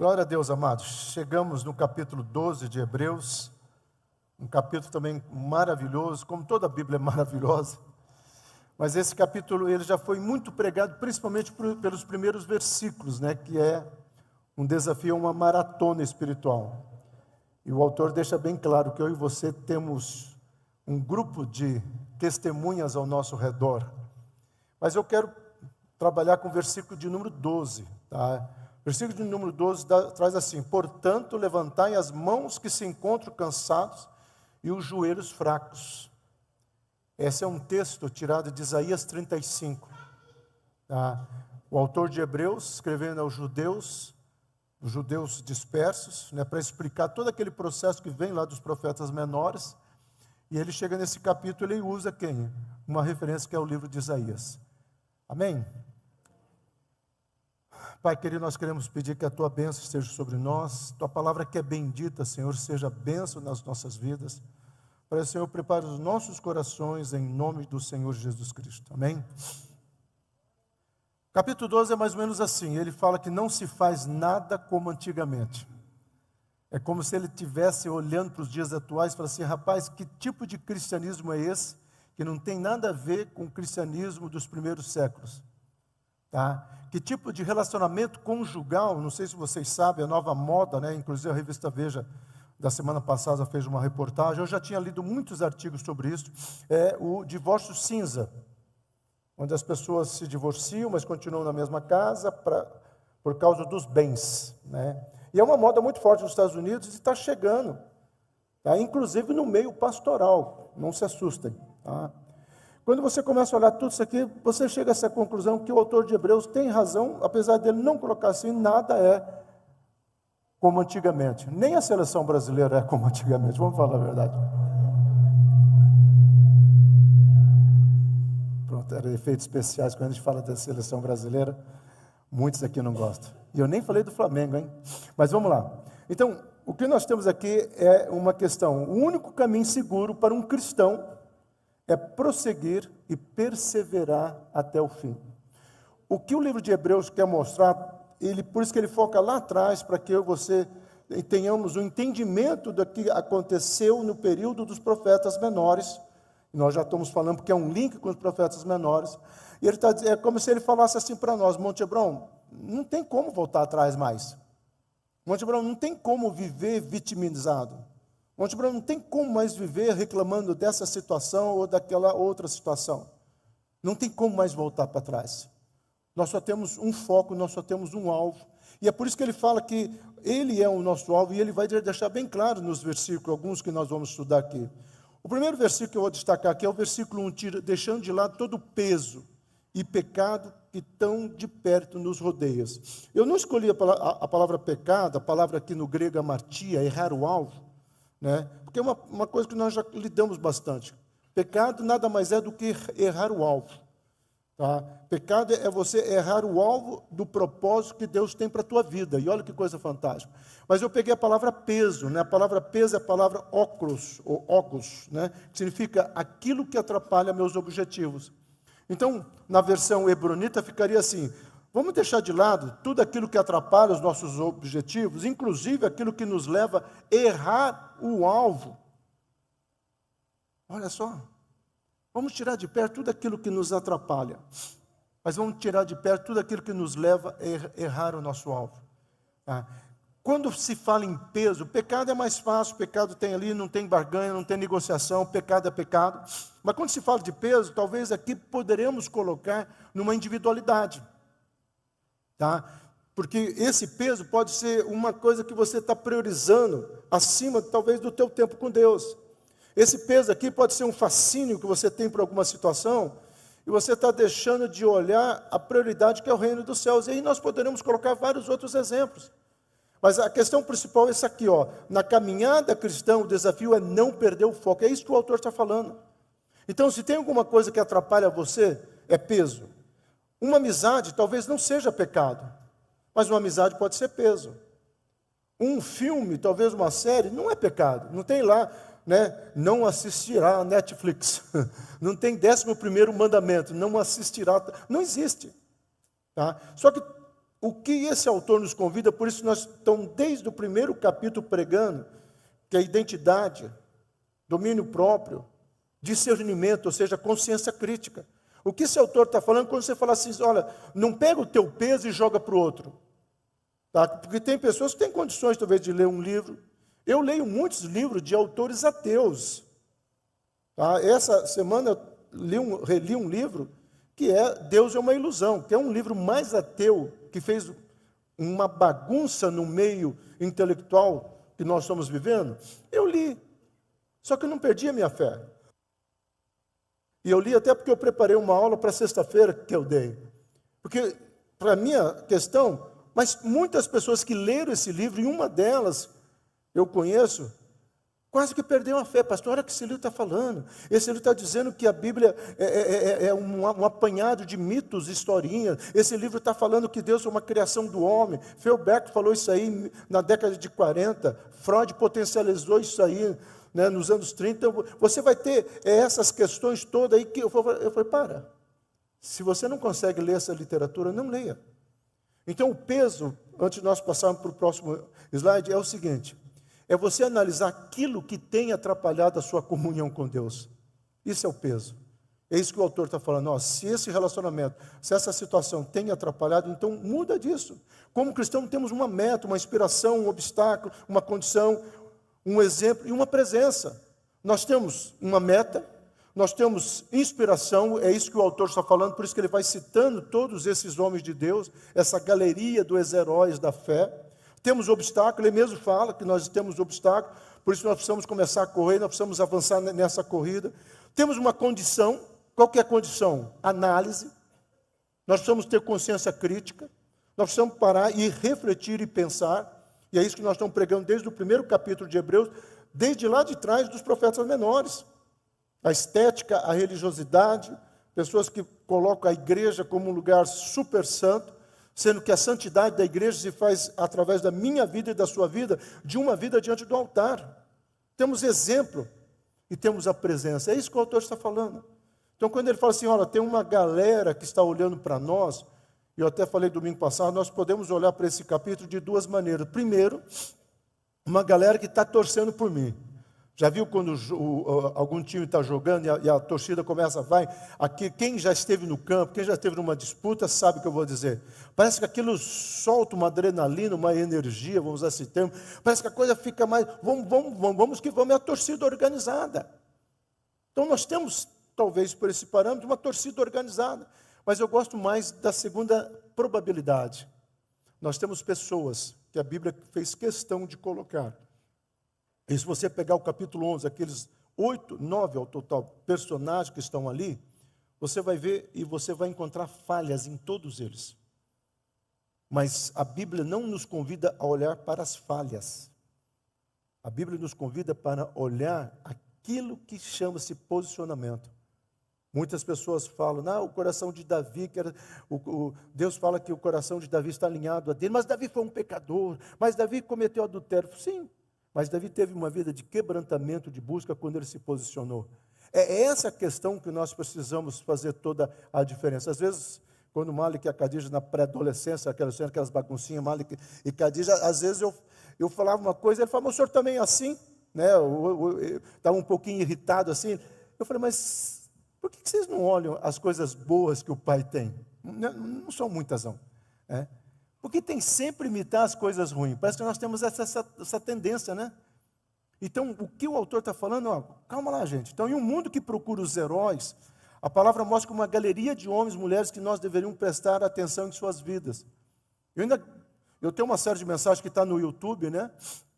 Glória a Deus, amados. Chegamos no capítulo 12 de Hebreus, um capítulo também maravilhoso, como toda a Bíblia é maravilhosa. Mas esse capítulo ele já foi muito pregado, principalmente pelos primeiros versículos, né, que é um desafio, uma maratona espiritual. E o autor deixa bem claro que eu e você temos um grupo de testemunhas ao nosso redor. Mas eu quero trabalhar com o versículo de número 12, tá? O versículo de número 12 traz assim: portanto, levantai as mãos que se encontram cansados e os joelhos fracos. Esse é um texto tirado de Isaías 35. Tá? O autor de Hebreus, escrevendo aos judeus, os judeus dispersos, né, para explicar todo aquele processo que vem lá dos profetas menores. E ele chega nesse capítulo e usa quem? Uma referência que é o livro de Isaías. Amém? Pai querido, nós queremos pedir que a Tua bênção esteja sobre nós, Tua palavra que é bendita, Senhor, seja bênção nas nossas vidas, para que o Senhor prepare os nossos corações em nome do Senhor Jesus Cristo. Amém? Capítulo 12 é mais ou menos assim, ele fala que não se faz nada como antigamente. É como se ele estivesse olhando para os dias atuais e falasse assim: rapaz, que tipo de cristianismo é esse, que não tem nada a ver com o cristianismo dos primeiros séculos? Tá? Que tipo de relacionamento conjugal, não sei se vocês sabem, a nova moda, né? Inclusive a revista Veja, da semana passada, fez uma reportagem, eu já tinha lido muitos artigos sobre isso, é o divórcio cinza, onde as pessoas se divorciam, mas continuam na mesma casa por causa dos bens, né? E é uma moda muito forte nos Estados Unidos e está chegando, tá? Inclusive no meio pastoral, não se assustem, tá? Quando você começa a olhar tudo isso aqui, você chega a essa conclusão que o autor de Hebreus tem razão, apesar dele não colocar assim, nada é como antigamente. Nem a seleção brasileira é como antigamente, vamos falar a verdade. Pronto, eram efeitos especiais quando a gente fala da seleção brasileira, muitos aqui não gostam. E eu nem falei do Flamengo, hein? Mas vamos lá. Então, o que nós temos aqui é uma questão. O único caminho seguro para um cristão é prosseguir e perseverar até o fim. O que o livro de Hebreus quer mostrar, por isso que ele foca lá atrás, para que eu e você tenhamos um entendimento do que aconteceu no período dos profetas menores. Nós já estamos falando porque é um link com os profetas menores. E ele é como se ele falasse assim para nós: Monte Hebron, não tem como voltar atrás mais. Monte Hebron, não tem como viver vitimizado. Monte Hebron, não tem como mais viver reclamando dessa situação ou daquela outra situação. Não tem como mais voltar para trás. Nós só temos um foco, nós só temos um alvo. E é por isso que ele fala que ele é o nosso alvo, e ele vai deixar bem claro nos versículos, alguns que nós vamos estudar aqui. O primeiro versículo que eu vou destacar aqui é o versículo 1, deixando de lado todo o peso e pecado que tão de perto nos rodeiam. Eu não escolhi a palavra pecado, a palavra aqui no grego amartia, errar o alvo, né? Porque é uma coisa que nós já lidamos bastante. Pecado nada mais é do que errar o alvo. Tá? Pecado é você errar o alvo do propósito que Deus tem para a tua vida. E olha que coisa fantástica. Mas eu peguei a palavra peso, né? A palavra peso é a palavra óculos, ou óculos, né? Que significa aquilo que atrapalha meus objetivos. Então, na versão hebronita ficaria assim: vamos deixar de lado tudo aquilo que atrapalha os nossos objetivos, inclusive aquilo que nos leva a errar o alvo. Olha só, vamos tirar de perto tudo aquilo que nos atrapalha, mas vamos tirar de perto tudo aquilo que nos leva a errar o nosso alvo. Tá? Quando se fala em peso, pecado é mais fácil, pecado tem ali, não tem barganha, não tem negociação, pecado é pecado. Mas quando se fala de peso, talvez aqui poderemos colocar numa individualidade. Tá? Porque esse peso pode ser uma coisa que você está priorizando acima, talvez, do teu tempo com Deus. Esse peso aqui pode ser um fascínio que você tem por alguma situação, e você está deixando de olhar a prioridade que é o reino dos céus. E aí nós poderemos colocar vários outros exemplos. Mas a questão principal é essa aqui, ó. Na caminhada cristã, o desafio é não perder o foco. É isso que o autor está falando. Então, se tem alguma coisa que atrapalha você, é peso. Uma amizade talvez não seja pecado, mas uma amizade pode ser peso. Um filme, talvez uma série, não é pecado. Não tem lá, né, não assistirá a Netflix. Não tem 11º mandamento, não assistirá. Não existe. Tá? Só que o que esse autor nos convida, por isso nós estamos desde o primeiro capítulo pregando, que é a identidade, domínio próprio, discernimento, ou seja, consciência crítica. O que esse autor está falando quando você fala assim, olha, não pega o teu peso e joga para o outro. Tá? Porque tem pessoas que têm condições, talvez, de ler um livro. Eu leio muitos livros de autores ateus. Tá? Essa semana eu reli um livro que é Deus é uma Ilusão, que é um livro mais ateu, que fez uma bagunça no meio intelectual que nós estamos vivendo. Eu li, só que eu não perdi a minha fé. E eu li até porque eu preparei uma aula para sexta-feira que eu dei. Porque, para mim, a questão, mas muitas pessoas que leram esse livro, e uma delas eu conheço, quase que perdeu a fé. Pastor, olha o que esse livro está falando. Esse livro está dizendo que a Bíblia é um apanhado de mitos, historinhas. Esse livro está falando que Deus é uma criação do homem. Felberto falou isso aí na década de 40. Freud potencializou isso aí, né, nos anos 30. Você vai ter essas questões todas aí que eu falei, para. Se você não consegue ler essa literatura, não leia. Então o peso, antes de nós passarmos para o próximo slide, é o seguinte. É você analisar aquilo que tem atrapalhado a sua comunhão com Deus. Isso é o peso. É isso que o autor está falando. Se esse relacionamento, se essa situação tem atrapalhado, então muda disso. Como cristão temos uma meta, uma inspiração, um obstáculo, uma condição, um exemplo e uma presença. Nós temos uma meta, nós temos inspiração, é isso que o autor está falando, por isso que ele vai citando todos esses homens de Deus, essa galeria dos heróis da fé. Temos obstáculo, ele mesmo fala que nós temos obstáculo, por isso nós precisamos começar a correr, nós precisamos avançar nessa corrida. Temos uma condição, qual que é a condição? Análise. Nós precisamos ter consciência crítica, nós precisamos parar e refletir e pensar, e é isso que nós estamos pregando desde o primeiro capítulo de Hebreus, desde lá de trás dos profetas menores. A estética, a religiosidade, pessoas que colocam a igreja como um lugar super santo, sendo que a santidade da igreja se faz através da minha vida e da sua vida, de uma vida diante do altar. Temos exemplo e temos a presença. É isso que o autor está falando. Então, quando ele fala assim, olha, tem uma galera que está olhando para nós, eu até falei domingo passado, nós podemos olhar para esse capítulo de duas maneiras. Primeiro, uma galera que está torcendo por mim. Já viu quando algum time está jogando e a torcida começa, vai, aqui, quem já esteve no campo, quem já esteve numa disputa, sabe o que eu vou dizer. Parece que aquilo solta uma adrenalina, uma energia, vamos usar esse termo, parece que a coisa fica mais, vamos que vamos, é a torcida organizada. Então nós temos, talvez por esse parâmetro, uma torcida organizada, mas eu gosto mais da segunda probabilidade. Nós temos pessoas que a Bíblia fez questão de colocar. E se você pegar o capítulo 11, aqueles 8, 9 ao total personagens que estão ali, você vai ver e você vai encontrar falhas em todos eles. Mas a Bíblia não nos convida a olhar para as falhas. A Bíblia nos convida para olhar aquilo que chama-se posicionamento. Muitas pessoas falam, o coração de Davi, Deus fala que o coração de Davi está alinhado a dele, mas Davi foi um pecador, mas Davi cometeu adultério. Sim. Mas Davi teve uma vida de quebrantamento, de busca, quando ele se posicionou. É essa questão que nós precisamos fazer toda a diferença. Às vezes, quando Malik e a Khadija, na pré-adolescência, aquelas baguncinhas, Malik e Khadija, às vezes eu falava uma coisa, ele falava, mas o senhor também é assim? Né? Eu estava um pouquinho irritado assim. Eu falei, mas por que vocês não olham as coisas boas que o pai tem? Não são muitas, não. Porque tem sempre imitar as coisas ruins. Parece que nós temos essa tendência, né? Então, o que o autor está falando, calma lá, gente. Então, em um mundo que procura os heróis, a palavra mostra uma galeria de homens e mulheres que nós deveríamos prestar atenção em suas vidas. Eu tenho uma série de mensagens que está no YouTube, né?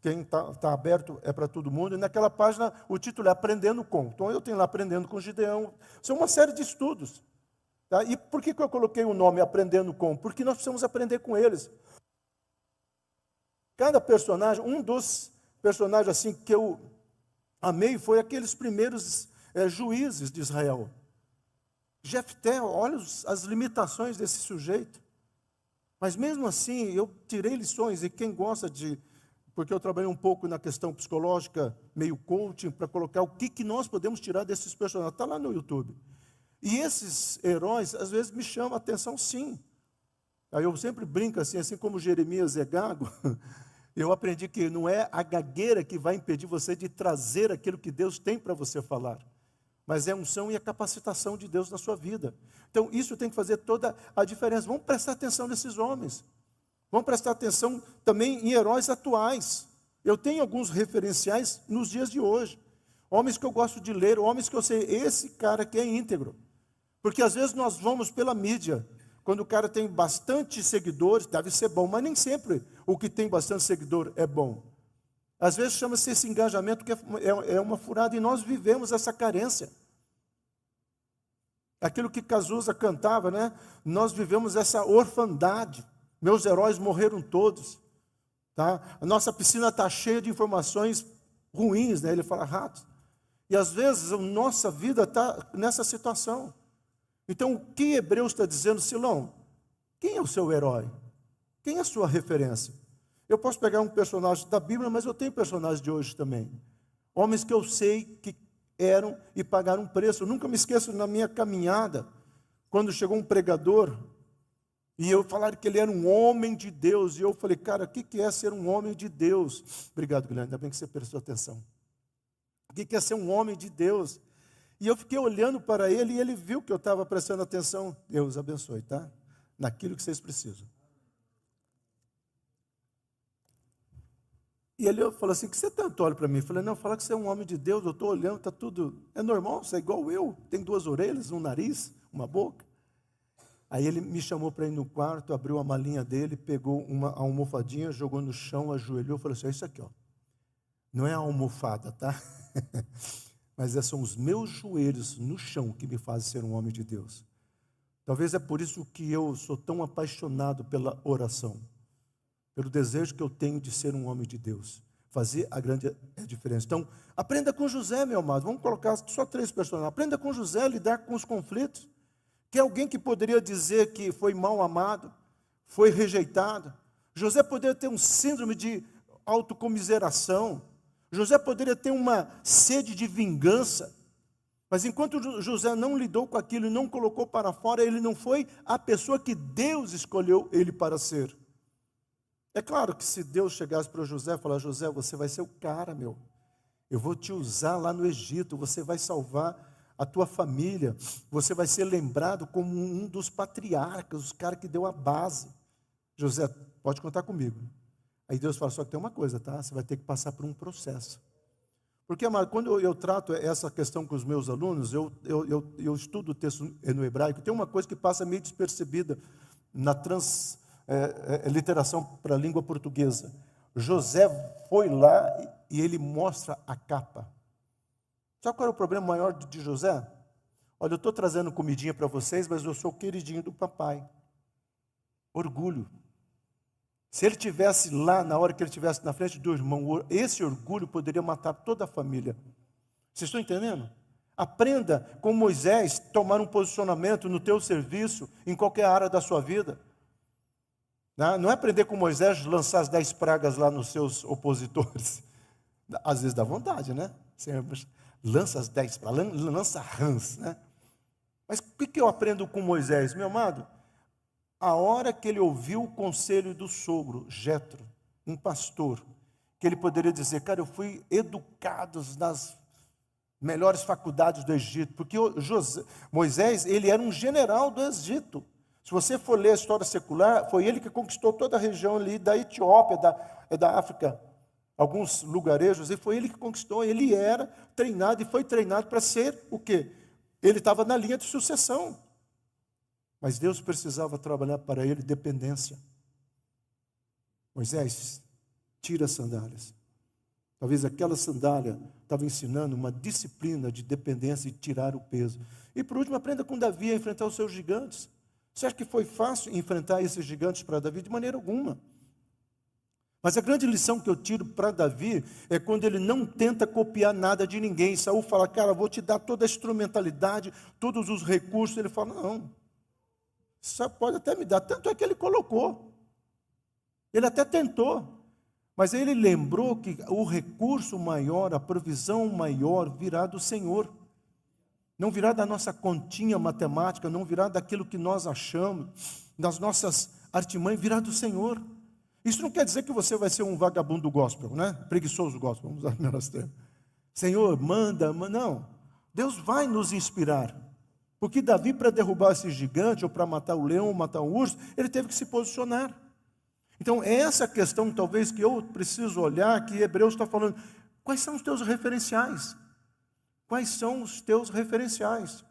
Quem está aberto é para todo mundo. E naquela página, o título é Aprendendo com. Então, eu tenho lá Aprendendo com Gideão. São uma série de estudos. Tá? E por que eu coloquei o nome Aprendendo com? Porque nós precisamos aprender com eles. Cada personagem, um dos personagens assim que eu amei foi aqueles primeiros juízes de Israel. Jefté, olha as limitações desse sujeito. Mas mesmo assim, eu tirei lições, e quem gosta porque eu trabalhei um pouco na questão psicológica, meio coaching, para colocar o que nós podemos tirar desses personagens. Está lá no YouTube. E esses heróis, às vezes, me chamam a atenção, sim. Aí eu sempre brinco assim como Jeremias é gago, eu aprendi que não é a gagueira que vai impedir você de trazer aquilo que Deus tem para você falar, mas é a unção e a capacitação de Deus na sua vida. Então isso tem que fazer toda a diferença. Vamos prestar atenção nesses homens. Vamos prestar atenção também em heróis atuais. Eu tenho alguns referenciais nos dias de hoje. Homens que eu gosto de ler, homens que eu sei, esse cara aqui é íntegro. Porque às vezes nós vamos pela mídia, quando o cara tem bastante seguidores, deve ser bom, mas nem sempre o que tem bastante seguidor é bom. Às vezes chama-se esse engajamento que é uma furada, e nós vivemos essa carência. Aquilo que Cazuza cantava, né? Nós vivemos essa orfandade. Meus heróis morreram todos. Tá? A nossa piscina está cheia de informações ruins, né? Ele fala ratos. E às vezes a nossa vida está nessa situação. Então o que Hebreus está dizendo, Silão? Quem é o seu herói? Quem é a sua referência? Eu posso pegar um personagem da Bíblia, mas eu tenho personagens de hoje também. Homens que eu sei que eram e pagaram um preço. Eu nunca me esqueço na minha caminhada, quando chegou um pregador, e eu falaram que ele era um homem de Deus, e eu falei, cara, o que é ser um homem de Deus? Obrigado, Guilherme, ainda bem que você prestou atenção. O que é ser um homem de Deus? E eu fiquei olhando para ele, e ele viu que eu estava prestando atenção. Deus abençoe, tá? Naquilo que vocês precisam. E ele falou assim, que você tanto olha para mim? Eu falei, não, fala que você é um homem de Deus, eu estou olhando, está tudo, é normal, você é igual eu, tem 2 orelhas, um nariz, uma boca. Aí ele me chamou para ir no quarto, abriu a malinha dele, pegou uma almofadinha, jogou no chão, ajoelhou, falou assim, é isso aqui, ó. Não é a almofada, tá? Mas são os meus joelhos no chão que me fazem ser um homem de Deus. Talvez é por isso que eu sou tão apaixonado pela oração, pelo desejo que eu tenho de ser um homem de Deus, fazer a grande diferença. Então, aprenda com José, meu amado. Vamos colocar só 3 personagens. Aprenda com José a lidar com os conflitos. Que é alguém que poderia dizer que foi mal amado, foi rejeitado. José poderia ter um síndrome de autocomiseração. José poderia ter uma sede de vingança. Mas enquanto José não lidou com aquilo e não colocou para fora, ele não foi a pessoa que Deus escolheu ele para ser. É claro que se Deus chegasse para José e falar, José, você vai ser o cara, meu. Eu vou te usar lá no Egito, você vai salvar a tua família, você vai ser lembrado como um dos patriarcas, os caras que deu a base. José, pode contar comigo. Aí Deus fala, só que tem uma coisa, tá? Você vai ter que passar por um processo. Porque, amado, quando eu trato essa questão com os meus alunos, eu estudo o texto no hebraico, tem uma coisa que passa meio despercebida na literação para a língua portuguesa. José foi lá e ele mostra a capa. Sabe qual era o problema maior de José? Olha, eu estou trazendo comidinha para vocês, mas eu sou o queridinho do papai. Orgulho. Se ele tivesse lá, na hora que ele estivesse na frente do irmão, esse orgulho poderia matar toda a família. Vocês estão entendendo? Aprenda com Moisés, tomar um posicionamento no teu serviço, em qualquer área da sua vida. Não é aprender com Moisés, lançar as 10 pragas lá nos seus opositores. Às vezes dá vontade, né? Lança as 10 pragas, lança rãs, né? Mas o que eu aprendo com Moisés, meu amado? A hora que ele ouviu o conselho do sogro, Jetro, um pastor, que ele poderia dizer, cara, eu fui educado nas melhores faculdades do Egito, porque Moisés, ele era um general do Egito. Se você for ler a história secular, foi ele que conquistou toda a região ali da Etiópia, da África, alguns lugarejos, e foi ele que conquistou. Ele era treinado e foi treinado para ser o quê? Ele estava na linha de sucessão. Mas Deus precisava trabalhar para ele dependência. Moisés, tira as sandálias. Talvez aquela sandália estava ensinando uma disciplina de dependência e tirar o peso. E por último, aprenda com Davi a enfrentar os seus gigantes. Você acha que foi fácil enfrentar esses gigantes para Davi? De maneira alguma. Mas a grande lição que eu tiro para Davi é quando ele não tenta copiar nada de ninguém. Saul fala, cara, vou te dar toda a instrumentalidade, todos os recursos. Ele fala, não, você pode até me dar. Tanto é que ele colocou. Ele até tentou. Mas ele lembrou que o recurso maior, a provisão maior virá do Senhor. Não virá da nossa continha matemática, não virá daquilo que nós achamos, das nossas artimanha virá do Senhor. Isso não quer dizer que você vai ser um vagabundo gospel, né? Preguiçoso gospel, vamos usar menos termo. Senhor, manda, não. Deus vai nos inspirar. Porque Davi, para derrubar esse gigante, ou para matar o leão, ou matar o urso, ele teve que se posicionar. Então, é essa questão, talvez, que eu preciso olhar, que Hebreus está falando. Quais são os teus referenciais? Quais são os teus referenciais?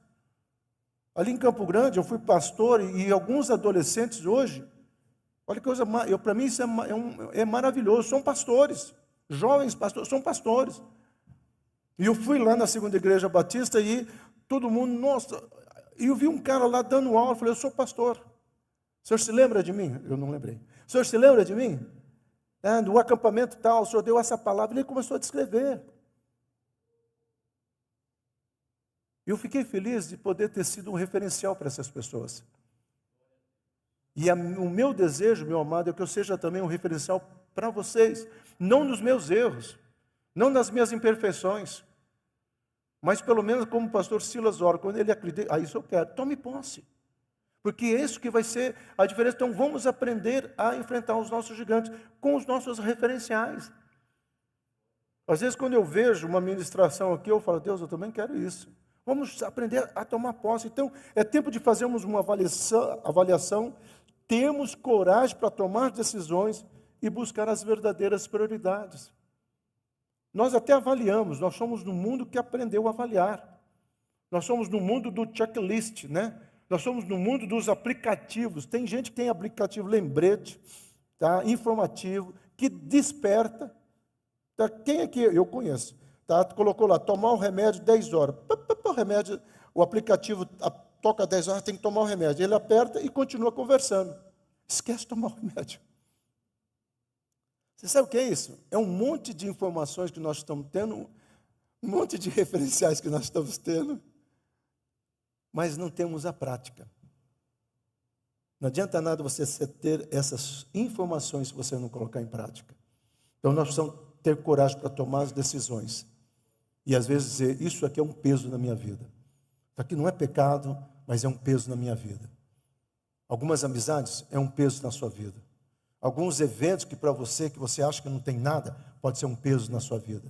Ali em Campo Grande, eu fui pastor, e alguns adolescentes hoje, olha que coisa, para mim isso é maravilhoso, são pastores, jovens pastores, são pastores. E eu fui lá na segunda igreja batista e todo mundo, nossa, e eu vi um cara lá dando aula, eu falei, eu sou pastor. O senhor se lembra de mim? Eu não lembrei. O senhor se lembra de mim? Do acampamento tal, o senhor deu essa palavra, e ele começou a descrever. Eu fiquei feliz de poder ter sido um referencial para essas pessoas. E o meu desejo, meu amado, é que eu seja também um referencial para vocês. Não nos meus erros, não nas minhas imperfeições, mas pelo menos como o pastor Silas ora, quando ele acredita, isso eu quero, tome posse. Porque é isso que vai ser a diferença. Então vamos aprender a enfrentar os nossos gigantes com os nossos referenciais. Às vezes quando eu vejo uma ministração aqui, eu falo, Deus, eu também quero isso. Vamos aprender a tomar posse. Então, é tempo de fazermos uma avaliação, termos coragem para tomar decisões e buscar as verdadeiras prioridades. Nós até avaliamos, nós somos no mundo que aprendeu a avaliar. Nós somos no mundo do checklist, né? Nós somos no mundo dos aplicativos. Tem gente que tem aplicativo lembrete, tá? Informativo, que desperta. Tá? Quem aqui eu conheço? Tá? Colocou lá, tomar o remédio 10 horas. O remédio, o aplicativo toca 10 horas, tem que tomar o remédio. Ele aperta e continua conversando. Esquece de tomar o remédio. Você sabe o que é isso? É um monte de informações que nós estamos tendo, um monte de referenciais que nós estamos tendo, mas não temos a prática. Não adianta nada você ter essas informações se você não colocar em prática. Então nós precisamos ter coragem para tomar as decisões. E às vezes dizer, isso aqui é um peso na minha vida. Isso aqui não é pecado, mas é um peso na minha vida. Algumas amizades é um peso na sua vida. Alguns eventos que para você, que você acha que não tem nada, pode ser um peso na sua vida.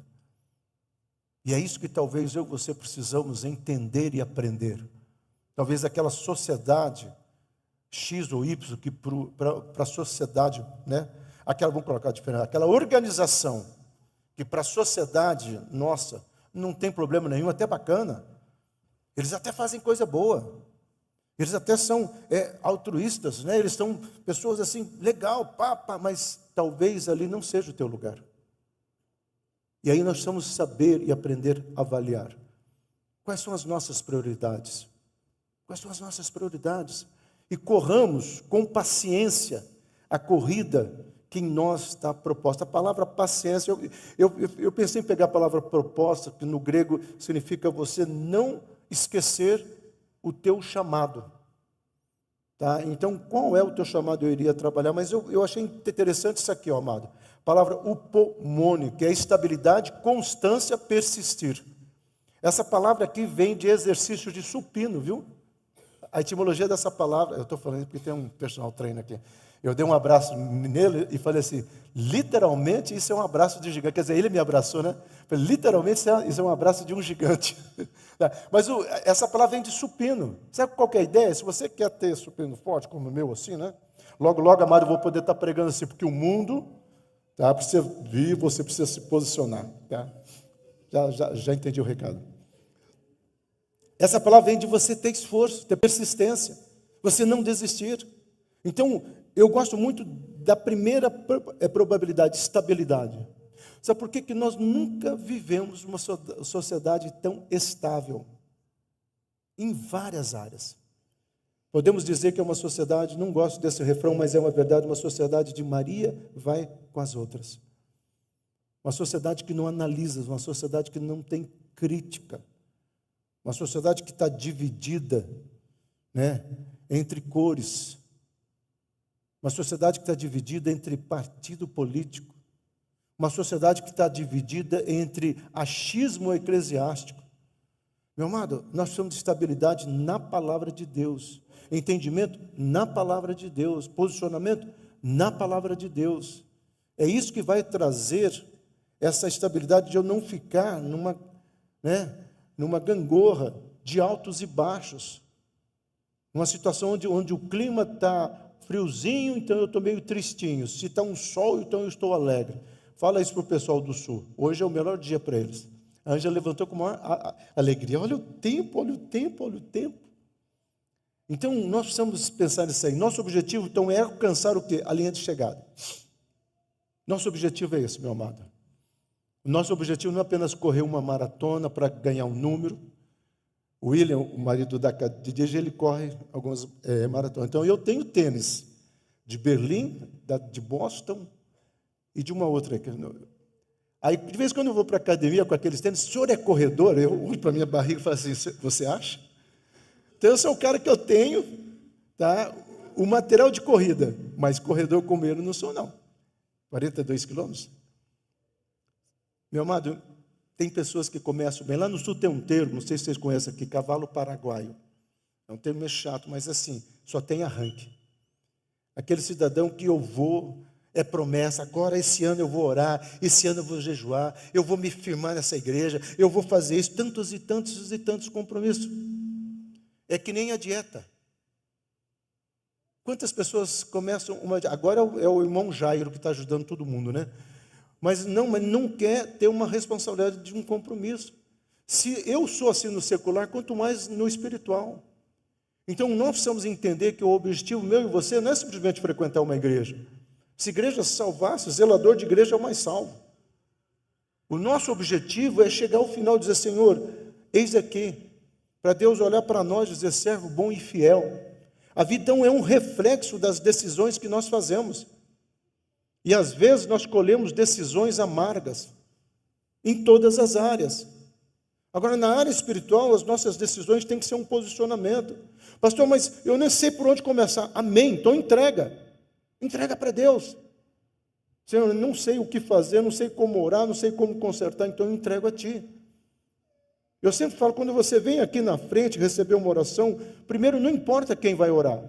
E é isso que talvez eu e você precisamos entender e aprender. Talvez aquela sociedade X ou Y, que para a sociedade, né? Vamos colocar diferente, aquela organização, que para a sociedade nossa, não tem problema nenhum, até bacana. Eles até fazem coisa boa. Eles até são altruístas, né? Eles são pessoas assim, legal, mas talvez ali não seja o teu lugar. E aí nós precisamos saber e aprender a avaliar. Quais são as nossas prioridades? Quais são as nossas prioridades? E corramos com paciência a corrida que em nós está proposta. A palavra paciência, eu pensei em pegar a palavra proposta, que no grego significa você não esquecer o teu chamado. Tá? Então, qual é o teu chamado? Eu iria trabalhar, mas eu achei interessante isso aqui, ó, amado. A palavra upomone, que é estabilidade, constância, persistir. Essa palavra aqui vem de exercício de supino, viu? A etimologia dessa palavra, eu estou falando porque tem um personal trainer aqui. Eu dei um abraço nele e falei assim, literalmente isso é um abraço de gigante. Quer dizer, ele me abraçou, né? Falei, literalmente isso é um abraço de um gigante. Mas essa palavra vem de supino. Sabe qual que é a ideia? Se você quer ter supino forte, como o meu, assim, né? Logo, logo, amado, eu vou poder estar pregando assim, porque o mundo, tá, precisa vir, você precisa se posicionar. Tá? Já entendi o recado. Essa palavra vem de você ter esforço, ter persistência, você não desistir. Então, eu gosto muito da primeira probabilidade, estabilidade. Sabe por que nós nunca vivemos uma sociedade tão estável? Em várias áreas. Podemos dizer que é uma sociedade, não gosto desse refrão, mas é uma verdade, uma sociedade de Maria vai com as outras. Uma sociedade que não analisa, uma sociedade que não tem crítica. Uma sociedade que está dividida, né, entre cores. Uma sociedade que está dividida entre partido político. Uma sociedade que está dividida entre achismo eclesiástico. Meu amado, nós precisamos de estabilidade na palavra de Deus. entendimento na palavra de Deus, posicionamento na palavra de Deus. É isso que vai trazer essa estabilidade de eu não ficar numa gangorra de altos e baixos. Uma situação onde o clima está friozinho, então eu estou meio tristinho. Se está um sol, então eu estou alegre. Fala isso para o pessoal do sul. Hoje é o melhor dia para eles. A Ângela levantou com maior alegria. Olha o tempo, olha o tempo, olha o tempo. Então, nós precisamos pensar nisso aí. Nosso objetivo, então, é alcançar o quê? A linha de chegada. Nosso objetivo é esse, meu amado. O nosso objetivo não é apenas correr uma maratona para ganhar um número. O William, o marido de DG, ele corre algumas maratonas. Então, eu tenho tênis de Berlim, de Boston e de uma outra. Aí, de vez em quando eu vou para a academia com aqueles tênis, o senhor é corredor? Eu olho para a minha barriga e falo assim, você acha? Então, eu sou o cara que eu tenho, tá, o material de corrida, mas corredor como ele não sou, não. 42 quilômetros. Meu amado, tem pessoas que começam bem. Lá no sul tem um termo, não sei se vocês conhecem aqui, cavalo paraguaio. É um termo meio chato, mas assim, só tem arranque. Aquele cidadão que eu vou, é promessa, agora esse ano eu vou orar, esse ano eu vou jejuar, eu vou me firmar nessa igreja, eu vou fazer isso, tantos e tantos e tantos compromissos. É que nem a dieta. Quantas pessoas começam agora é o irmão Jairo que está ajudando todo mundo, né? Mas não quer ter uma responsabilidade de um compromisso. Se eu sou assim no secular, quanto mais no espiritual. Então, nós precisamos entender que o objetivo meu e você não é simplesmente frequentar uma igreja. Se a igreja salvasse, o zelador de igreja é o mais salvo. O nosso objetivo é chegar ao final e dizer, Senhor, eis aqui, para Deus olhar para nós e dizer, servo bom e fiel. A vida então é um reflexo das decisões que nós fazemos. E às vezes nós colhemos decisões amargas, em todas as áreas. Agora, na área espiritual, as nossas decisões têm que ser um posicionamento. Pastor, mas eu nem sei por onde começar. Amém, então entrega. Entrega para Deus. Senhor, eu não sei o que fazer, não sei como orar, não sei como consertar, então eu entrego a Ti. Eu sempre falo, quando você vem aqui na frente receber uma oração, primeiro não importa quem vai orar,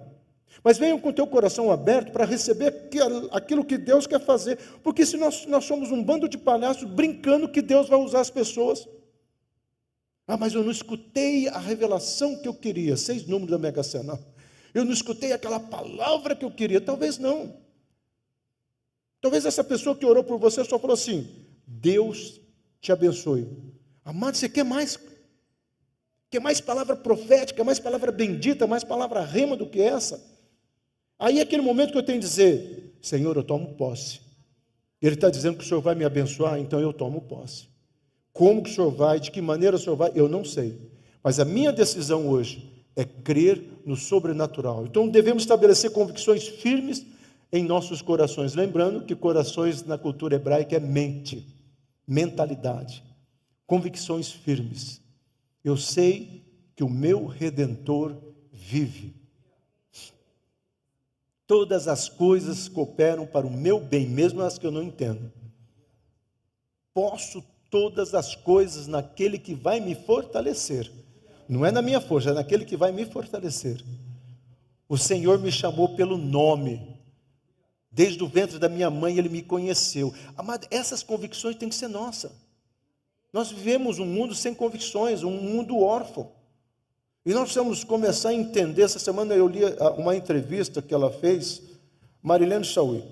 mas venha com o teu coração aberto para receber aquilo que Deus quer fazer, porque se nós somos um bando de palhaços brincando que Deus vai usar as pessoas. Ah, mas eu não escutei a revelação que eu queria, 6 números da Mega Sena. Eu não escutei aquela palavra que eu queria, talvez não. Talvez essa pessoa que orou por você só falou assim, Deus te abençoe. Amado, você quer mais? Quer mais palavra profética, mais palavra bendita, mais palavra rema do que essa? Aí é aquele momento que eu tenho que dizer, Senhor, eu tomo posse. Ele está dizendo que o Senhor vai me abençoar, então eu tomo posse. Como que o Senhor vai, de que maneira o Senhor vai, eu não sei. Mas a minha decisão hoje é crer no sobrenatural. Então devemos estabelecer convicções firmes em nossos corações. Lembrando que corações na cultura hebraica é mente, mentalidade. Convicções firmes. Eu sei que o meu Redentor vive. Todas as coisas cooperam para o meu bem, mesmo as que eu não entendo. Posso todas as coisas naquele que vai me fortalecer. Não é na minha força, é naquele que vai me fortalecer. O Senhor me chamou pelo nome. Desde o ventre da minha mãe Ele me conheceu. Amado, essas convicções têm que ser nossas. Nós vivemos um mundo sem convicções, um mundo órfão. E nós precisamos começar a entender. Essa semana eu li uma entrevista que ela fez, Marilene Chauí,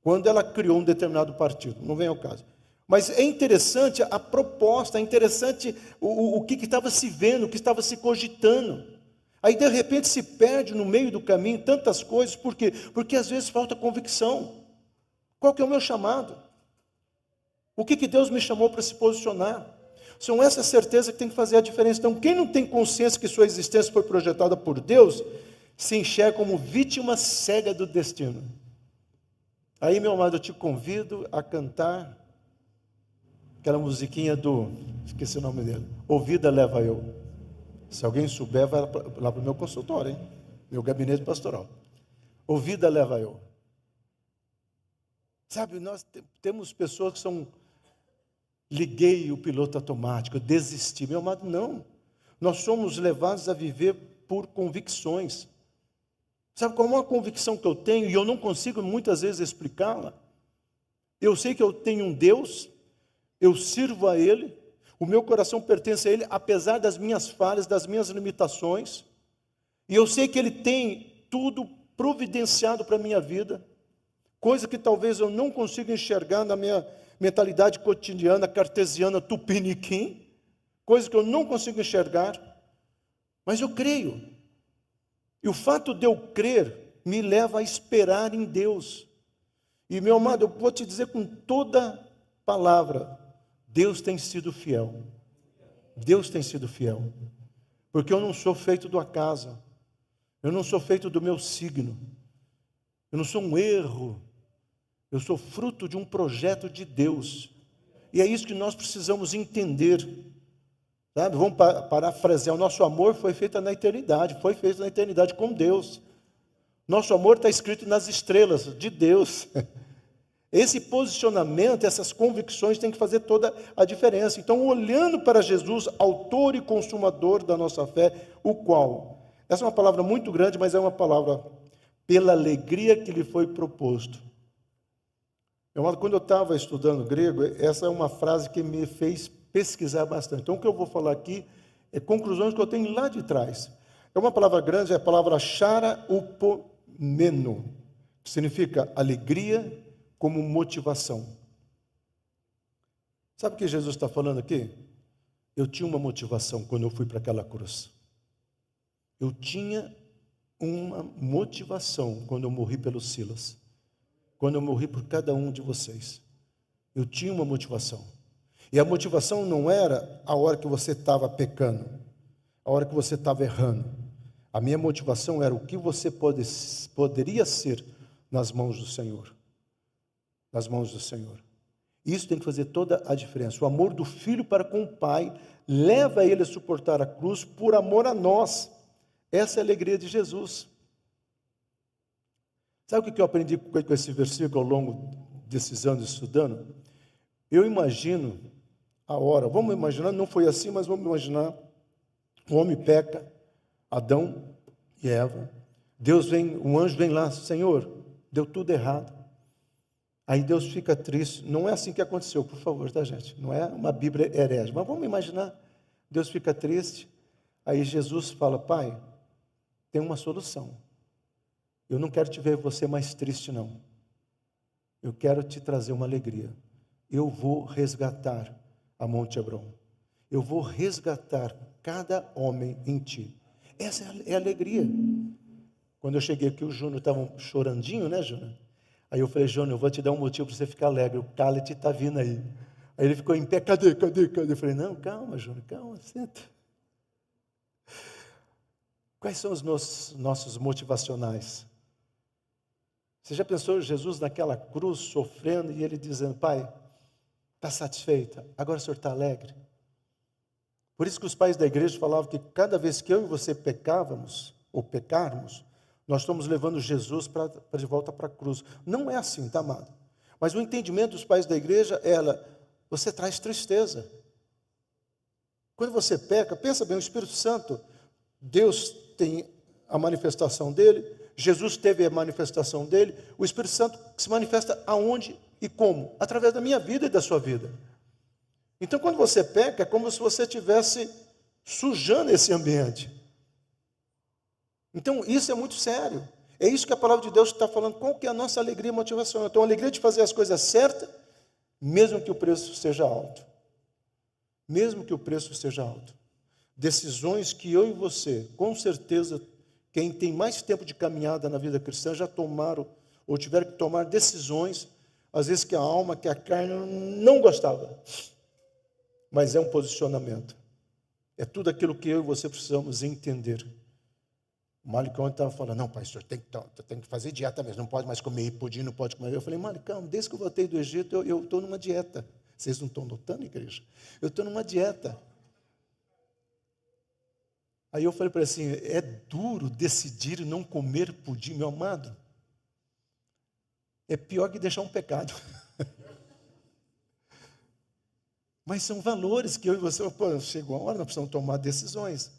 quando ela criou um determinado partido, não vem ao caso. Mas é interessante a proposta, é interessante o que estava se vendo, o que estava se cogitando. Aí de repente se perde no meio do caminho tantas coisas, por quê? Porque às vezes falta convicção. Qual que é o meu chamado? O que Deus me chamou para se posicionar? São essas certezas que tem que fazer a diferença. Então, quem não tem consciência que sua existência foi projetada por Deus, se enxerga como vítima cega do destino. Aí, meu amado, eu te convido a cantar aquela musiquinha esqueci o nome dele, Ouvida Leva Eu. Se alguém souber, vai lá para o meu consultório, hein? Meu gabinete pastoral. Ouvida Leva Eu. Sabe, nós temos pessoas que são... Liguei o piloto automático, desisti. Meu amado, não. Nós somos levados a viver por convicções. Sabe qual é uma convicção que eu tenho, e eu não consigo muitas vezes explicá-la? Eu sei que eu tenho um Deus, eu sirvo a Ele, o meu coração pertence a Ele, apesar das minhas falhas, das minhas limitações, e eu sei que Ele tem tudo providenciado para a minha vida, coisa que talvez eu não consiga enxergar na minha mentalidade cotidiana, cartesiana, tupiniquim, coisa que eu não consigo enxergar, mas eu creio. E o fato de eu crer me leva a esperar em Deus. E, meu amado, eu vou te dizer com toda palavra, Deus tem sido fiel. Deus tem sido fiel. Porque eu não sou feito do acaso. Eu não sou feito do meu signo. Eu não sou um erro. Eu sou fruto de um projeto de Deus. E é isso que nós precisamos entender. Sabe? Vamos parafrasear. O nosso amor foi feito na eternidade. Foi feito na eternidade com Deus. Nosso amor está escrito nas estrelas de Deus. Esse posicionamento, essas convicções têm que fazer toda a diferença. Então, olhando para Jesus, autor e consumador da nossa fé, o qual, essa é uma palavra muito grande, mas é uma palavra pela alegria que lhe foi proposto. Quando eu estava estudando grego, essa é uma frase que me fez pesquisar bastante. Então, o que eu vou falar aqui é conclusões que eu tenho lá de trás. É uma palavra grande, é a palavra chara upomeno, que significa alegria como motivação. Sabe o que Jesus está falando aqui? Eu tinha uma motivação quando eu fui para aquela cruz. Eu tinha uma motivação quando eu morri pelo Silas. Quando eu morri por cada um de vocês. Eu tinha uma motivação. E a motivação não era a hora que você estava pecando, a hora que você estava errando. A minha motivação era o que você poderia ser nas mãos do Senhor. Nas mãos do Senhor. Isso tem que fazer toda a diferença. O amor do filho para com o pai leva ele a suportar a cruz por amor a nós. Essa é a alegria de Jesus. Sabe o que eu aprendi com esse versículo ao longo desses anos estudando? Eu imagino a hora, vamos imaginar, não foi assim, mas vamos imaginar, o homem peca, Adão e Eva, um anjo vem lá, Senhor, deu tudo errado. Aí Deus fica triste, não é assim que aconteceu, por favor, tá gente? Não é uma Bíblia herege, mas vamos imaginar, Deus fica triste, aí Jesus fala, Pai, tem uma solução. Eu não quero te ver você mais triste, não. Eu quero te trazer uma alegria. Eu vou resgatar a Monte Hebron. Eu vou resgatar cada homem em ti. Essa é a alegria. Quando eu cheguei aqui, o Júnior estava chorandinho, né, Júnior? Aí eu falei, Júnior, eu vou te dar um motivo para você ficar alegre. O Khaled está vindo aí. Aí ele ficou em pé, cadê? Eu falei, não, calma, Júnior, calma, senta. Quais são os nossos motivacionais? Você já pensou Jesus naquela cruz, sofrendo, e ele dizendo, Pai, está satisfeita? Agora o Senhor está alegre? Por isso que os pais da igreja falavam que cada vez que eu e você pecávamos, ou pecarmos, nós estamos levando Jesus de volta para a cruz. Não é assim, tá, amado? Mas o entendimento dos pais da igreja era, você traz tristeza. Quando você peca, pensa bem, o Espírito Santo, Deus tem a manifestação dele, Jesus teve a manifestação dele, o Espírito Santo se manifesta aonde e como? Através da minha vida e da sua vida. Então, quando você peca, é como se você estivesse sujando esse ambiente. Então, isso é muito sério. É isso que a palavra de Deus está falando. Qual que é a nossa alegria e motivação? Então, a alegria de fazer as coisas certas, mesmo que o preço seja alto. Mesmo que o preço seja alto. Decisões que eu e você, com certeza, quem tem mais tempo de caminhada na vida cristã, já tomaram, ou tiveram que tomar decisões, às vezes que a alma, que a carne não gostava. Mas é um posicionamento. É tudo aquilo que eu e você precisamos entender. O Malicão estava falando, não, pastor, tem que fazer dieta mesmo, não pode mais comer pudim, não pode comer. Eu falei, Malicão, desde que eu voltei do Egito, eu estou numa dieta. Vocês não estão notando, igreja? Eu estou numa dieta. Aí eu falei para ele assim, é duro decidir não comer pudim, meu amado. É pior que deixar um pecado. Mas são valores que eu e você, chegou a hora, nós precisamos tomar decisões.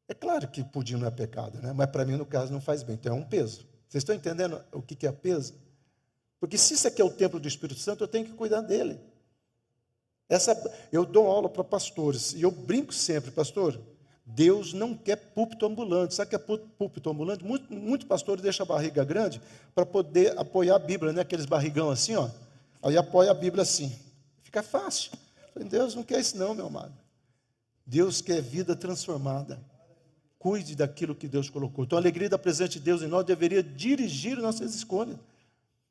É claro que pudim não é pecado, né? Mas para mim, no caso, não faz bem. Então é um peso. Vocês estão entendendo o que é peso? Porque se isso aqui é o templo do Espírito Santo, eu tenho que cuidar dele. Eu dou aula para pastores e eu brinco sempre, pastor, Deus não quer púlpito ambulante. Sabe o que é púlpito ambulante? Muito pastor deixa a barriga grande para poder apoiar a Bíblia, né? Aqueles barrigão assim, ó. Aí apoia a Bíblia assim. Fica fácil. Deus não quer isso não, meu amado. Deus quer vida transformada. Cuide daquilo que Deus colocou. Então a alegria da presença de Deus em nós deveria dirigir nossas escolhas.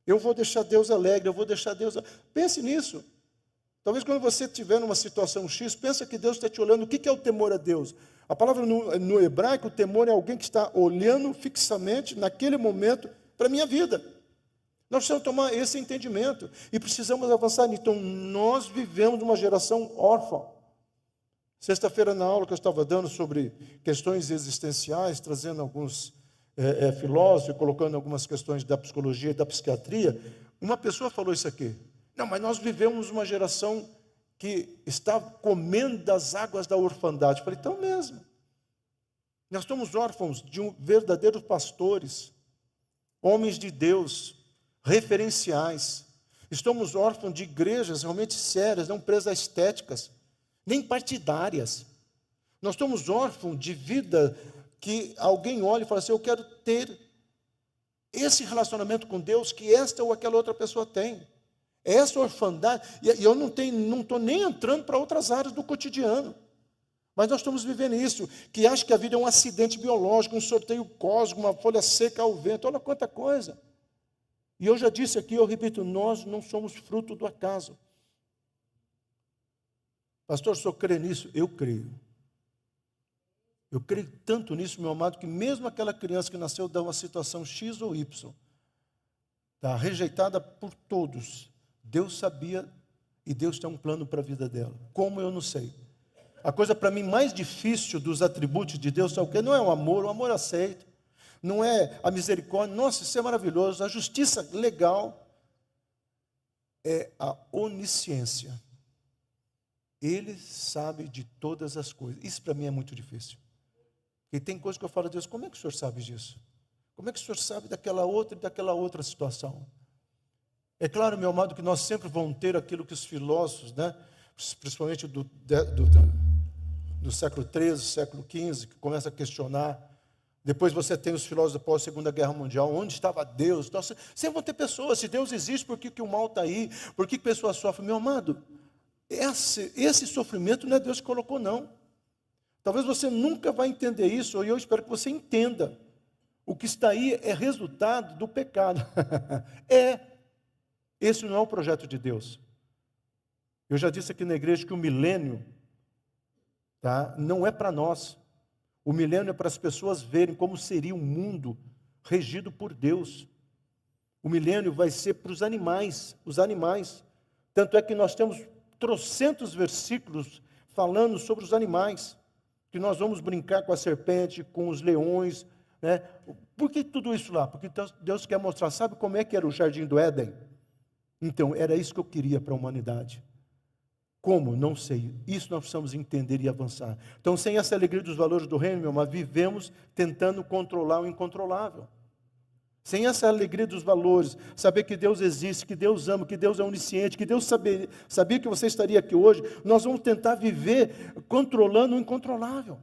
Eu vou deixar Deus alegre, eu vou deixar Deus... Pense nisso. Talvez quando você estiver numa situação X, pensa que Deus está te olhando. O que é o temor a Deus? A palavra no hebraico, o temor é alguém que está olhando fixamente, naquele momento, para a minha vida. Nós precisamos tomar esse entendimento e precisamos avançar. Então, nós vivemos uma geração órfã. Sexta-feira, na aula que eu estava dando sobre questões existenciais, trazendo alguns filósofos, colocando algumas questões da psicologia e da psiquiatria, uma pessoa falou isso aqui. Não, mas nós vivemos uma geração que está comendo das águas da orfandade. Eu falei, então mesmo. Nós somos órfãos de verdadeiros pastores, homens de Deus, referenciais. Estamos órfãos de igrejas realmente sérias, não presas a estéticas, nem partidárias. Nós estamos órfãos de vida que alguém olha e fala assim, eu quero ter esse relacionamento com Deus que esta ou aquela outra pessoa tem. Essa orfandade, e eu não estou nem entrando para outras áreas do cotidiano, mas nós estamos vivendo isso, que acha que a vida é um acidente biológico, um sorteio cósmico, uma folha seca ao vento, olha quanta coisa. E eu já disse aqui, eu repito, nós não somos fruto do acaso. Pastor, o senhor crê nisso? Eu creio. Eu creio tanto nisso, meu amado, que mesmo aquela criança que nasceu de uma situação X ou Y, está rejeitada por todos, Deus sabia e Deus tem um plano para a vida dela. Como eu não sei. A coisa para mim mais difícil dos atributos de Deus, sabe o quê? Não é o amor aceito. Não é a misericórdia, nossa, isso é maravilhoso. A justiça legal é a onisciência. Ele sabe de todas as coisas. Isso para mim é muito difícil. E tem coisas que eu falo a Deus, como é que o senhor sabe disso? Como é que o senhor sabe daquela outra situação? É claro, meu amado, que nós sempre vamos ter aquilo que os filósofos, né, principalmente do século XIII, século XV, que começa a questionar. Depois você tem os filósofos após a Segunda Guerra Mundial, onde estava Deus? Então, sempre vão ter pessoas, se Deus existe, por que o mal está aí? Por que pessoas sofrem? Meu amado, esse sofrimento não é Deus que colocou, não. Talvez você nunca vai entender isso, e eu espero que você entenda. O que está aí é resultado do pecado. Esse não é o projeto de Deus. Eu já disse aqui na igreja que o milênio, tá, não é para nós. O milênio é para as pessoas verem como seria um mundo regido por Deus. O milênio vai ser para os animais. Tanto é que nós temos trocentos versículos falando sobre os animais. Que nós vamos brincar com a serpente, com os leões, né? Por que tudo isso lá? Porque Deus quer mostrar, sabe como é que era o jardim do Éden? Então, era isso que eu queria para a humanidade. Como? Não sei. Isso nós precisamos entender e avançar. Então, sem essa alegria dos valores do reino, meu amado, vivemos tentando controlar o incontrolável. Sem essa alegria dos valores, saber que Deus existe, que Deus ama, que Deus é onisciente, que Deus sabia que você estaria aqui hoje, nós vamos tentar viver controlando o incontrolável.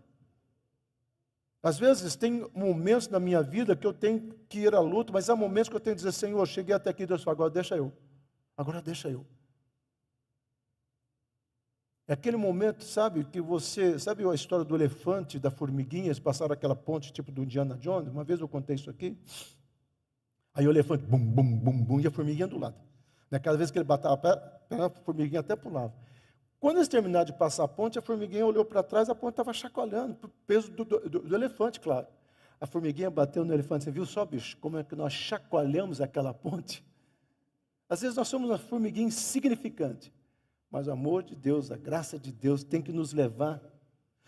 Às vezes tem momentos na minha vida que eu tenho que ir à luta, mas há momentos que eu tenho que dizer, Senhor, cheguei até aqui, Deus fala, agora deixa eu. É aquele momento, sabe, que sabe a história do elefante, da formiguinha, eles passaram aquela ponte tipo do Indiana Jones, uma vez eu contei isso aqui, aí o elefante, bum, bum, bum, bum, e a formiguinha do lado. Cada vez que ele batava a perna, a formiguinha até pulava. Quando eles terminaram de passar a ponte, a formiguinha olhou para trás, a ponte estava chacoalhando, por peso do elefante, claro. A formiguinha bateu no elefante, você viu só, bicho, como é que nós chacoalhamos aquela ponte? Às vezes nós somos uma formiguinha insignificante, mas o amor de Deus, a graça de Deus tem que nos levar.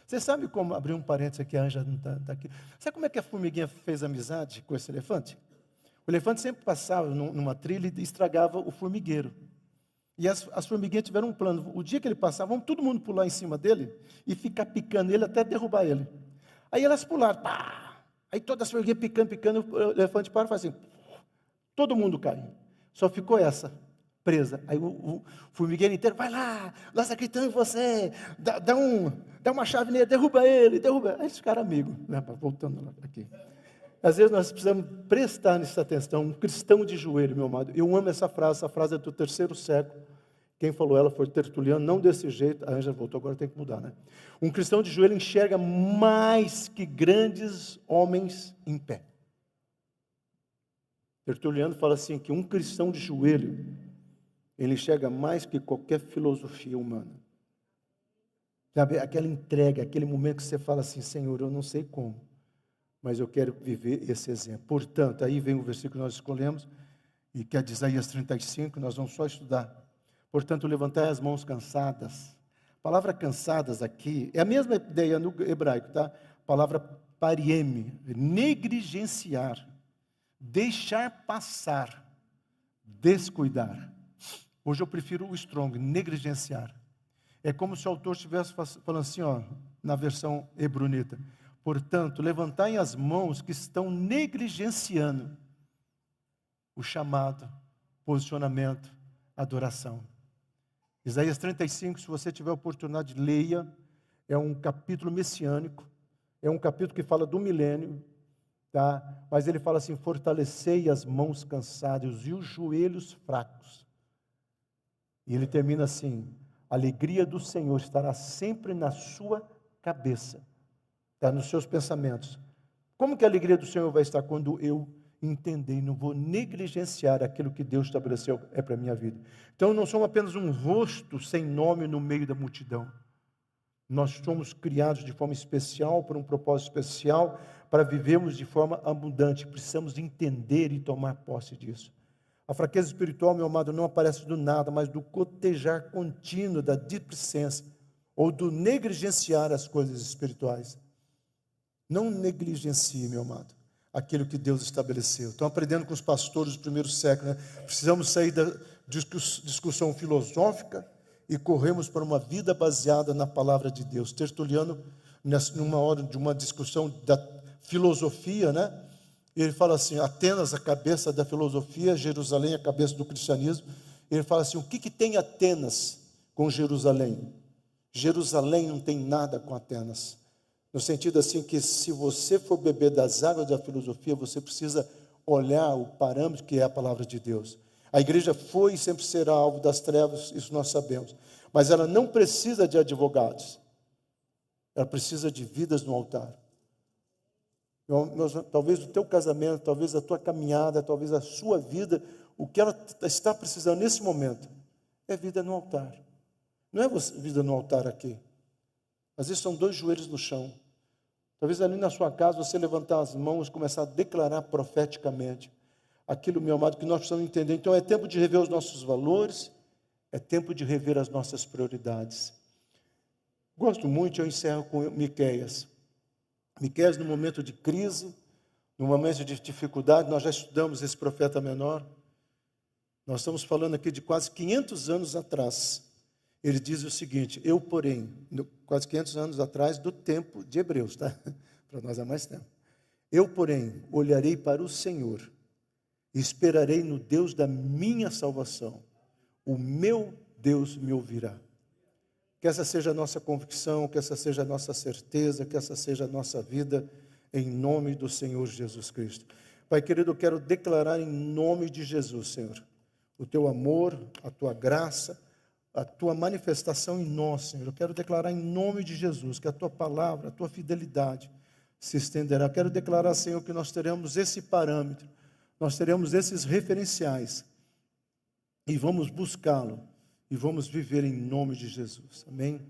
Você sabe como, abrir um parênteses aqui, a Anja não está aqui. Sabe como é que a formiguinha fez amizade com esse elefante? O elefante sempre passava numa trilha e estragava o formigueiro. E as formiguinhas tiveram um plano. O dia que ele passava, vamos todo mundo pular em cima dele e ficar picando ele até derrubar ele. Aí elas pularam, pá! Aí todas as formiguinhas picando, o elefante para e faz assim, todo mundo cai. Só ficou essa, presa. Aí o formigueiro inteiro, vai lá, nós acreditamos em você, dá uma chave nele, derruba ele, derruba. Aí eles ficaram amigos, né? Voltando lá aqui. Às vezes nós precisamos prestar nessa atenção, um cristão de joelho, meu amado. Eu amo essa frase é do 3º século. Quem falou ela foi Tertuliano, não desse jeito. A Ângela voltou, agora tem que mudar, né? Um cristão de joelho enxerga mais que grandes homens em pé. Tertuliano fala assim, que um cristão de joelho, ele enxerga mais que qualquer filosofia humana. Sabe, aquela entrega, aquele momento que você fala assim, Senhor, eu não sei como, mas eu quero viver esse exemplo. Portanto, aí vem o versículo que nós escolhemos, e que é de Isaías 35, nós vamos só estudar. Portanto, levantai as mãos cansadas. A palavra cansadas aqui, é a mesma ideia no hebraico, tá? A palavra parieme, negligenciar, deixar passar, descuidar. Hoje eu prefiro o strong, negligenciar. É como se o autor estivesse falando assim, ó, na versão hebronita. Portanto, levantai as mãos que estão negligenciando o chamado, posicionamento, adoração. Isaías 35, se você tiver oportunidade, leia. É um capítulo messiânico. É um capítulo que fala do milênio. Tá? Mas ele fala assim, fortalecei as mãos cansadas e os joelhos fracos. E ele termina assim, a alegria do Senhor estará sempre na sua cabeça, tá? Nos seus pensamentos. Como que a alegria do Senhor vai estar? Quando eu entender e não vou negligenciar aquilo que Deus estabeleceu para a minha vida. Então, não somos apenas um rosto sem nome no meio da multidão. Nós somos criados de forma especial, para um propósito especial, para vivermos de forma abundante. Precisamos entender e tomar posse disso. A fraqueza espiritual, meu amado, não aparece do nada, mas do cotejar contínuo, da displicência, ou do negligenciar as coisas espirituais. Não negligencie, meu amado, aquilo que Deus estabeleceu. Estão aprendendo com os pastores do primeiro século, né? Precisamos sair da discussão filosófica e corremos para uma vida baseada na palavra de Deus. Tertuliano, numa hora de uma discussão da filosofia, né? Ele fala assim, Atenas, a cabeça da filosofia, Jerusalém, a cabeça do cristianismo. Ele fala assim, o que tem Atenas com Jerusalém? Jerusalém não tem nada com Atenas. No sentido assim que se você for beber das águas da filosofia, você precisa olhar o parâmetro que é a palavra de Deus. A igreja foi e sempre será alvo das trevas, isso nós sabemos. Mas ela não precisa de advogados. Ela precisa de vidas no altar. Talvez o teu casamento, talvez a tua caminhada, talvez a sua vida, o que ela está precisando nesse momento é vida no altar. Não é vida no altar aqui. Às vezes são 2 joelhos no chão. Talvez ali na sua casa você levantar as mãos e começar a declarar profeticamente aquilo, meu amado, que nós precisamos entender. Então é tempo de rever os nossos valores, é tempo de rever as nossas prioridades. Gosto muito, eu encerro com Miqueias. Miqueias, no momento de crise, no momento de dificuldade, nós já estudamos esse profeta menor. Nós estamos falando aqui de quase 500 anos atrás. Ele diz o seguinte, eu, porém, quase 500 anos atrás do tempo de Hebreus, tá? Para nós é mais tempo. Eu, porém, olharei para o Senhor e esperarei no Deus da minha salvação. O meu Deus me ouvirá. Que essa seja a nossa convicção, que essa seja a nossa certeza, que essa seja a nossa vida, em nome do Senhor Jesus Cristo. Pai querido, eu quero declarar em nome de Jesus, Senhor, o teu amor, a tua graça, a tua manifestação em nós, Senhor. Eu quero declarar em nome de Jesus, que a tua palavra, a tua fidelidade se estenderá. Eu quero declarar, Senhor, que nós teremos esse parâmetro, nós teremos esses referenciais, e vamos buscá-lo, e vamos viver em nome de Jesus. Amém?